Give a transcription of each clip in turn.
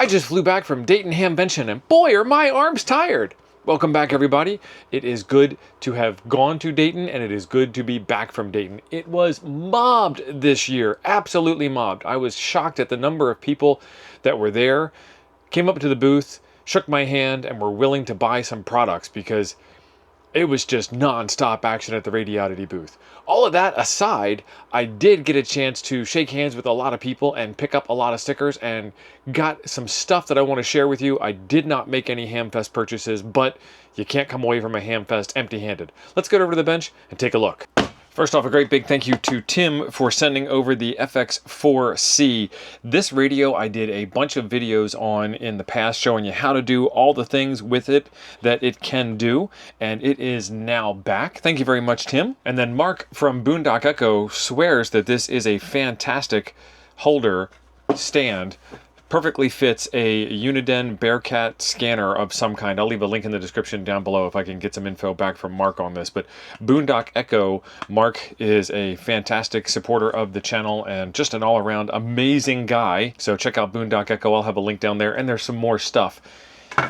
I just flew back from Dayton Hamvention and boy are my arms tired. Welcome back everybody. It is good to have gone to Dayton and it is good to be back from Dayton. It was mobbed this year, absolutely mobbed. I was shocked at the number of people that were there, came up to the booth, shook my hand and were willing to buy some products because it was just non-stop action at the Radiodity booth. All of that aside, I did get a chance to shake hands with a lot of people and pick up a lot of stickers and got some stuff that I want to share with you. I did not make any Hamfest purchases, but you can't come away from a Hamfest empty-handed. Let's get over to the bench and take a look. First off, a great big thank you to Tim for sending over the FX4C. This radio I did a bunch of videos on in the past showing you how to do all the things with it that it can do, and it is now back. Thank you very much, Tim. And then Mark from Boondock Echo swears that this is a fantastic holder stand. Perfectly fits a Uniden Bearcat scanner of some kind. I'll leave a link in the description down below if I can get some info back from Mark on this. But Boondock Echo, Mark is a fantastic supporter of the channel and just an all-around amazing guy. So check out Boondock Echo. I'll have a link down there. And there's some more stuff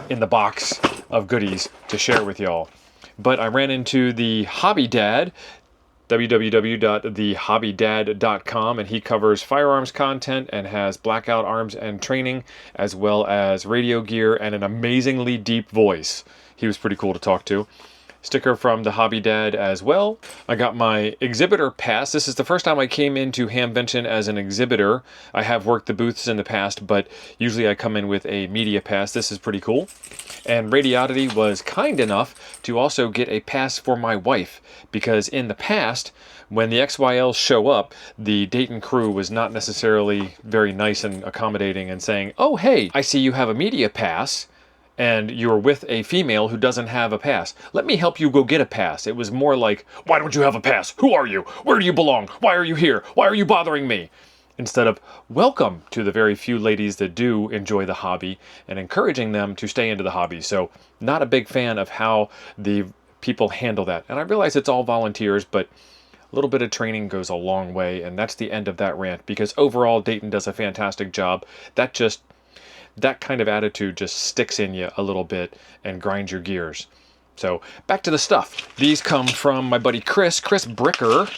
in the box of goodies to share with y'all. But I ran into the Hobby Dad, www.thehobbydad.com, and he covers firearms content and has blackout arms and training as well as radio gear and an amazingly deep voice. He was pretty cool to talk to. Sticker from the Hobby Dad as well. I got my exhibitor pass. This is the first time I came into Hamvention as an exhibitor. I have worked the booths in the past, but usually I come in with a media pass. This is pretty cool. And Radiodity was kind enough to also get a pass for my wife, because in the past, when the XYLs show up, the Dayton crew was not necessarily very nice and accommodating and saying, "Oh, hey, I see you have a media pass, and you're with a female who doesn't have a pass. Let me help you go get a pass." It was more like, "Why don't you have a pass? Who are you? Where do you belong? Why are you here? Why are you bothering me?" Instead of welcome to the very few ladies that do enjoy the hobby and encouraging them to stay into the hobby. So not a big fan of how the people handle that. And I realize it's all volunteers, but a little bit of training goes a long way. And that's the end of that rant, because overall Dayton does a fantastic job. That kind of attitude just sticks in you a little bit and grinds your gears. So back to the stuff. These come from my buddy Chris Bricker,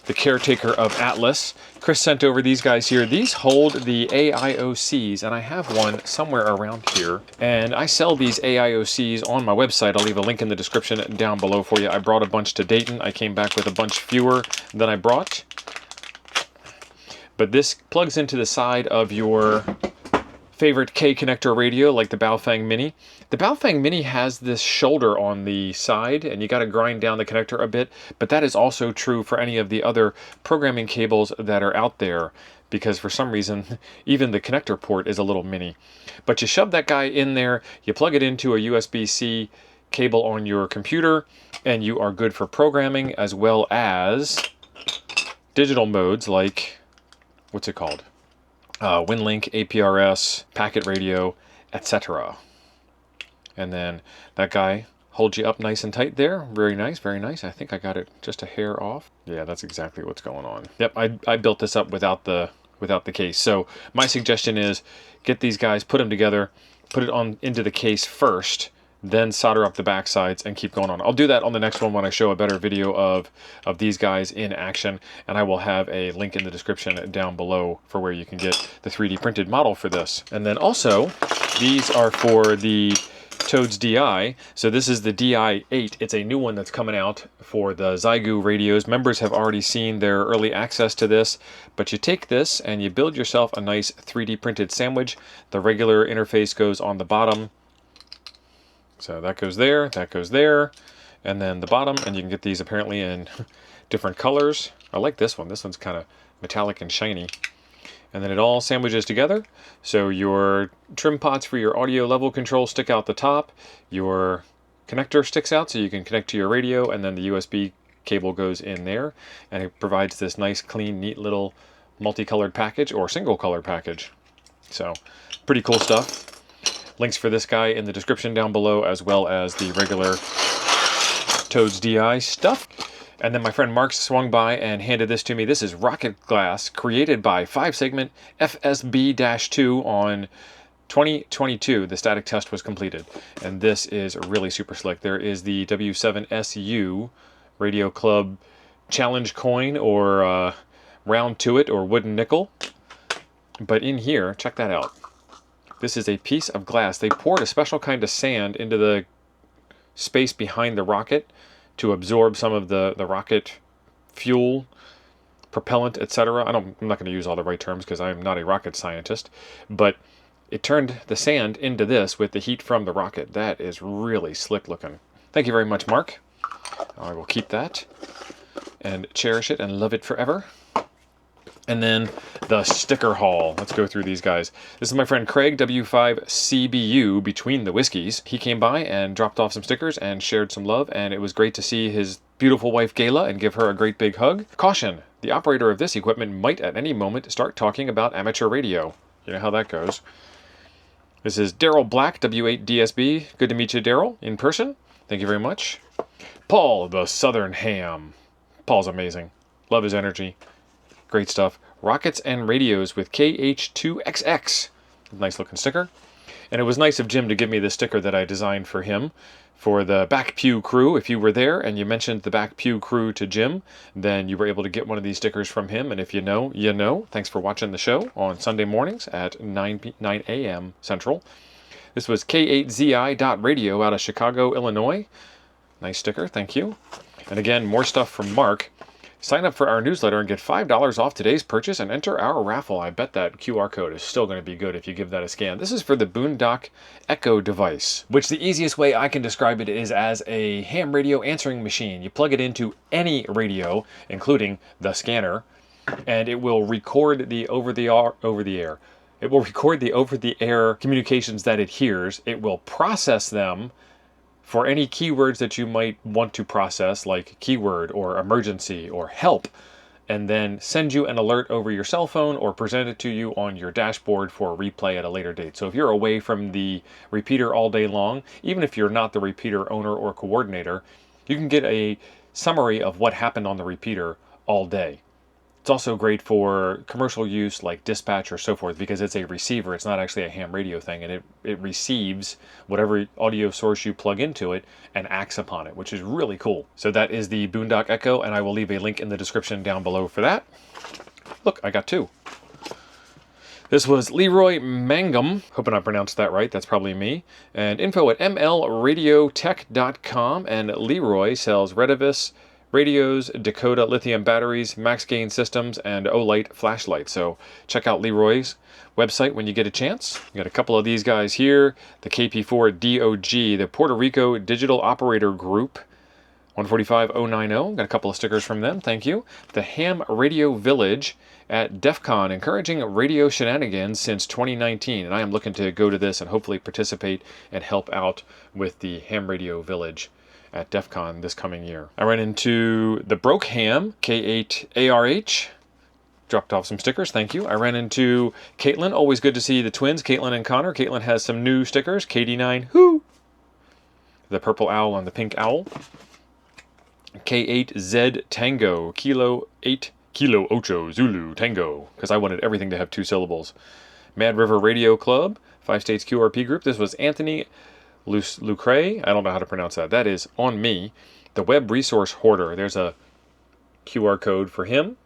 the caretaker of Atlas. Chris sent over these guys here. These hold the AIOCs, and I have one somewhere around here. And I sell these AIOCs on my website. I'll leave a link in the description down below for you. I brought a bunch to Dayton. I came back with a bunch fewer than I brought. But this plugs into the side of your favorite K connector radio, like the Baofeng Mini. The Baofeng Mini has this shoulder on the side, and you got to grind down the connector a bit, but that is also true for any of the other programming cables that are out there, because for some reason, even the connector port is a little mini. But you shove that guy in there, you plug it into a USB-C cable on your computer, and you are good for programming as well as digital modes like, what's it called? WinLink, APRS, packet radio, etc. And then that guy holds you up nice and tight there. Very nice, very nice. I think I got it just a hair off. Yeah, that's exactly what's going on. Yep, I built this up without the case. So my suggestion is get these guys, put them together, put it on into the case first, then solder up the back sides and keep going on. I'll do that on the next one when I show a better video of these guys in action, and I will have a link in the description down below for where you can get the 3D printed model for this. And then also, these are for the Toads DI. So this is the DI-8. It's a new one that's coming out for the Zygu radios. Members have already seen their early access to this, but you take this and you build yourself a nice 3D printed sandwich. The regular interface goes on the bottom. So that goes there, and then the bottom, and you can get these apparently in different colors. I like this one. This one's kind of metallic and shiny. And then it all sandwiches together. So your trim pots for your audio level control stick out the top. Your connector sticks out so you can connect to your radio, and then the USB cable goes in there. And it provides this nice, clean, neat little multicolored package or single color package. So pretty cool stuff. Links for this guy in the description down below, as well as the regular Toads DI stuff. And then my friend Mark swung by and handed this to me. This is Rocket Glass, created by 5-segment FSB-2 on 2022. The static test was completed. And this is really super slick. There is the W7SU Radio Club Challenge coin, or round to it, or wooden nickel. But in here, check that out. This is a piece of glass. They poured a special kind of sand into the space behind the rocket to absorb some of the rocket fuel, propellant, etc. I'm not going to use all the right terms because I'm not a rocket scientist, but it turned the sand into this with the heat from the rocket. That is really slick looking. Thank you very much, Mark. I will keep that and cherish it and love it forever. And then the sticker haul. Let's go through these guys. This is my friend Craig, W5CBU, Between the Whiskeys. He came by and dropped off some stickers and shared some love, and it was great to see his beautiful wife Gayla and give her a great big hug. Caution, the operator of this equipment might at any moment start talking about amateur radio. You know how that goes. This is Daryl Black, W8DSB. Good to meet you, Daryl, in person. Thank you very much. Paul, the Southern Ham. Paul's amazing. Love his energy. Great stuff. Rockets and Radios with KH2XX. Nice looking sticker. And it was nice of Jim to give me the sticker that I designed for him for the Back Pew crew. If you were there and you mentioned the Back Pew crew to Jim, then you were able to get one of these stickers from him. And if you know, you know. Thanks for watching the show on Sunday mornings at 9 a.m. Central. This was K8ZI.radio out of Chicago, Illinois. Nice sticker. Thank you. And again, more stuff from Mark. Sign up for our newsletter and get $5 off today's purchase and enter our raffle. I bet that QR code is still going to be good if you give that a scan. This is for the Boondock Echo device, which the easiest way I can describe it is as a ham radio answering machine. You plug it into any radio, including the scanner, and it will record the over-the-air. It will record the over-the-air communications that it hears. It will process them for any keywords that you might want to process, like keyword or emergency or help, and then send you an alert over your cell phone or present it to you on your dashboard for a replay at a later date. So if you're away from the repeater all day long, even if you're not the repeater owner or coordinator, you can get a summary of what happened on the repeater all day. It's also great for commercial use like dispatch or so forth, because it's a receiver. It's not actually a ham radio thing, and it receives whatever audio source you plug into it and acts upon it, which is really cool. So that is the Boondock Echo, and I will leave a link in the description down below for that. Look, I got two. This was Leroy Mangum. Hoping I pronounced that right. That's probably me. And info at mlradiotech.com. And Leroy sells Redivis radios, Dakota lithium batteries, max gain systems, and Olight flashlights. So check out Leroy's website when you get a chance. You got a couple of these guys here. The KP4 DOG, the Puerto Rico Digital Operator Group, 145090. Got a couple of stickers from them. Thank you. The Ham Radio Village at DEF CON, encouraging radio shenanigans since 2019. And I am looking to go to this and hopefully participate and help out with the Ham Radio Village at DEF CON this coming year. I ran into the Broke Ham, K8ARH, dropped off some stickers, thank you. I ran into Caitlin, always good to see the twins, Caitlin and Connor. Caitlin has some new stickers, KD9, whoo! The purple owl on the pink owl. K8Z Tango, Kilo 8, Kilo Ocho, Zulu, Tango, because I wanted everything to have 2 syllables. Mad River Radio Club, 5 States QRP Group. This was Anthony Lucre, I don't know how to pronounce that. That is on me. The Web Resource Hoarder. There's a QR code for him.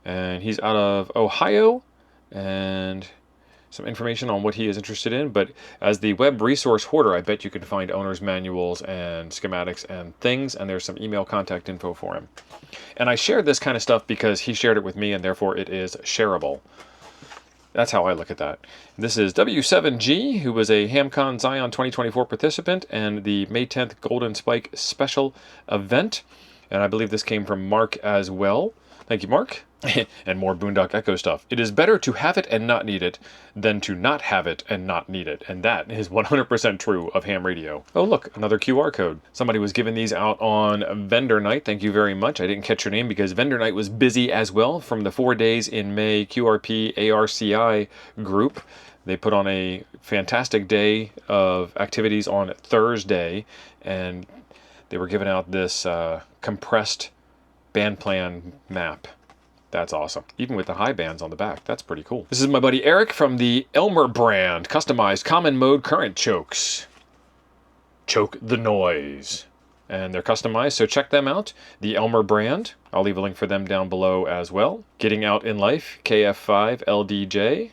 And he's out of Ohio. And some information on what he is interested in. But as the Web Resource Hoarder, I bet you can find owner's manuals and schematics and things. And there's some email contact info for him. And I shared this kind of stuff because he shared it with me, and therefore it is shareable. That's how I look at that. This is W7G, who was a HamCon Zion 2024 participant and the May 10th Golden Spike special event. And I believe this came from Mark as well. Thank you, Mark. And more Boondock Echo stuff. It is better to have it and not need it than to not have it and not need it. And that is 100% true of ham radio. Oh, look, another QR code. Somebody was giving these out on Vendor Night. Thank you very much. I didn't catch your name because Vendor Night was busy as well. From the 4 days in May QRP ARCI group, they put on a fantastic day of activities on Thursday, and they were giving out this compressed band plan map. That's awesome. Even with the high bands on the back, that's pretty cool. This is my buddy Eric from the Elmer brand, customized common mode current chokes. Choke the noise. And they're customized, so check them out. The Elmer brand, I'll leave a link for them down below as well. Getting Out in Life, KF5 LDJ.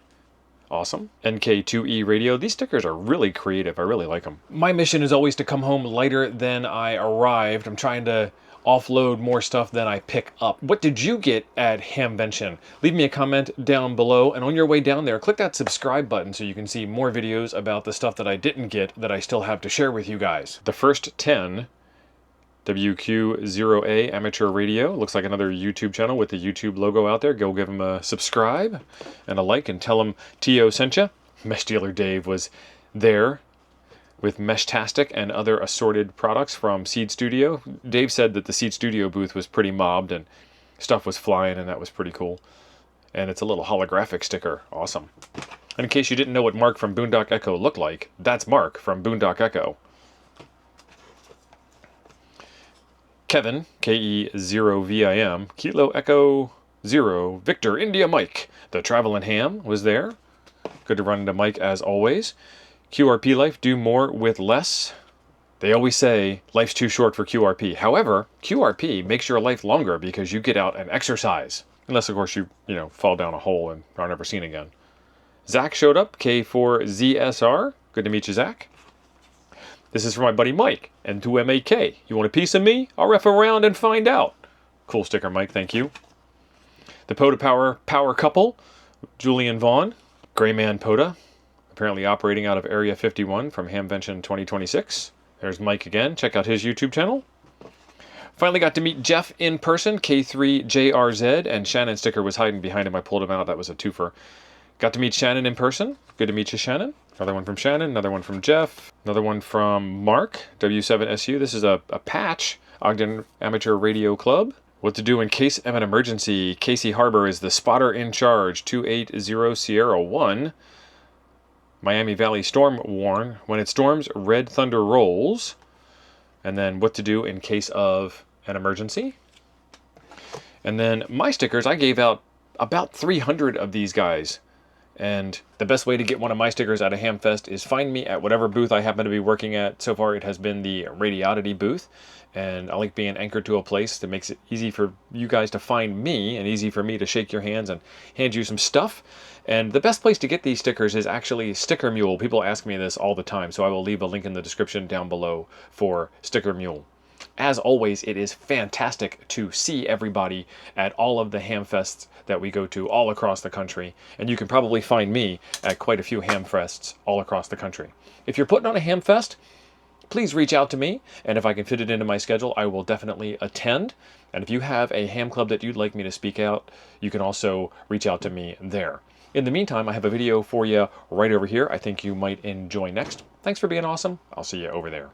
Awesome. NK2E radio. These stickers are really creative. I really like them. My mission is always to come home lighter than I arrived. I'm trying to offload more stuff than I pick up. What did you get at Hamvention? Leave me a comment down below, and on your way down there, click that subscribe button so you can see more videos about the stuff that I didn't get that I still have to share with you guys. The first 10, WQ0A Amateur Radio. Looks like another YouTube channel with the YouTube logo out there. Go give them a subscribe and a like and tell them T.O. sent you. Mesh Dealer Dave was there with Meshtastic and other assorted products from Seed Studio. Dave said that the Seed Studio booth was pretty mobbed and stuff was flying, and that was pretty cool. And it's a little holographic sticker. Awesome. And in case you didn't know what Mark from Boondock Echo looked like, that's Mark from Boondock Echo. Kevin, KE0VIM, Kilo Echo 0, Victor India Mike. The Travelin' Ham was there. Good to run into Mike as always. QRP Life, do more with less. They always say life's too short for QRP. However, QRP makes your life longer because you get out and exercise. Unless, of course, you fall down a hole and are never seen again. Zach showed up, K4ZSR. Good to meet you, Zach. This is for my buddy Mike, N2MAK. You want a piece of me? I'll ref around and find out. Cool sticker, Mike. Thank you. The Poda Power Couple, Julian Vaughn, Grayman Poda, apparently operating out of Area 51 from Hamvention 2026. There's Mike again. Check out his YouTube channel. Finally got to meet Jeff in person, K3JRZ, and Shannon sticker was hiding behind him. I pulled him out. That was a twofer. Got to meet Shannon in person. Good to meet you, Shannon. Another one from Shannon, another one from Jeff, another one from Mark, W7SU. This is a patch, Ogden Amateur Radio Club. What to do in case of an emergency. Casey Harbor is the spotter in charge, 280 Sierra 1. Miami Valley storm warn. When it storms, red thunder rolls. And then what to do in case of an emergency. And then my stickers, I gave out about 300 of these guys. And the best way to get one of my stickers out of Hamfest is find me at whatever booth I happen to be working at. So far it has been the Radiodity booth. And I like being anchored to a place that makes it easy for you guys to find me and easy for me to shake your hands and hand you some stuff. And the best place to get these stickers is actually Sticker Mule. People ask me this all the time, so I will leave a link in the description down below for Sticker Mule. As always, it is fantastic to see everybody at all of the Hamfests that we go to all across the country. And you can probably find me at quite a few Hamfests all across the country. If you're putting on a Hamfest, please reach out to me, and if I can fit it into my schedule, I will definitely attend. And if you have a ham club that you'd like me to speak out, you can also reach out to me there. In the meantime, I have a video for you right over here I think you might enjoy next. Thanks for being awesome. I'll see you over there.